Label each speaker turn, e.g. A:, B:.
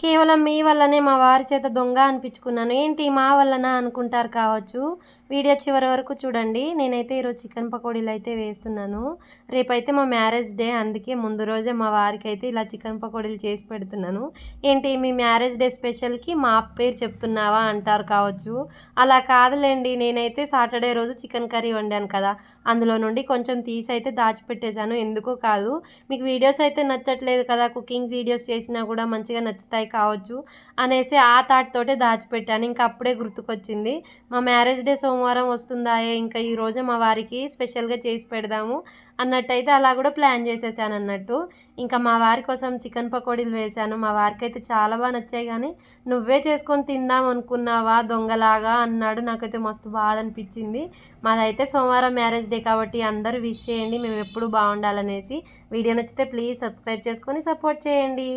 A: కేవలం మీ వల్లనే మా వారి చేత దొంగ అనిపించుకున్నాను. ఏంటి మా వల్లనా అనుకుంటారు కావచ్చు. వీడియో చివరి వరకు చూడండి. నేనైతే ఈరోజు చికెన్ పకోడీలు అయితే వేస్తున్నాను. రేపైతే మా మ్యారేజ్ డే, అందుకే ముందు రోజే మా వారికి అయితే ఇలా చికెన్ పకోడీలు చేసి పెడుతున్నాను. ఏంటి మీ మ్యారేజ్ డే స్పెషల్కి మా పేరు చెప్తున్నావా అంటారు కావచ్చు. అలా కాదులేండి, నేనైతే సాటర్డే రోజు చికెన్ కర్రీ వండాను కదా, అందులో నుండి కొంచెం తీసి అయితే దాచిపెట్టేశాను. ఎందుకో కాదు, మీకు వీడియోస్ అయితే నచ్చట్లేదు కదా, కుకింగ్ వీడియోస్ చేసినా కూడా మంచిగా నచ్చుతాయి కావచ్చు అనేసి ఆ థాట్ తోటే దాచిపెట్టాను. ఇంకా అప్పుడే గుర్తుకొచ్చింది, మా మ్యారేజ్ డే సోమవారం వస్తుందాయే, ఇంకా ఈరోజే మా వారికి స్పెషల్గా చేసి పెడదాము అన్నట్టయితే అలా కూడా ప్లాన్ చేసేసాను అన్నట్టు. ఇంకా మా వారి కోసం చికెన్ పకోడీలు వేశాను. మా వారికి అయితే చాలా బాగా నచ్చాయి. కానీ నువ్వే చేసుకొని తిందాం అనుకున్నావా దొంగలాగా అన్నాడు. నాకైతే మస్తు బాధ అనిపించింది. మాదైతే సోమవారం మ్యారేజ్ డే కాబట్టి అందరూ విష్ చేయండి, మేము ఎప్పుడు బాగుండాలనేసి. వీడియో నచ్చితే ప్లీజ్ సబ్స్క్రైబ్ చేసుకొని సపోర్ట్ చేయండి.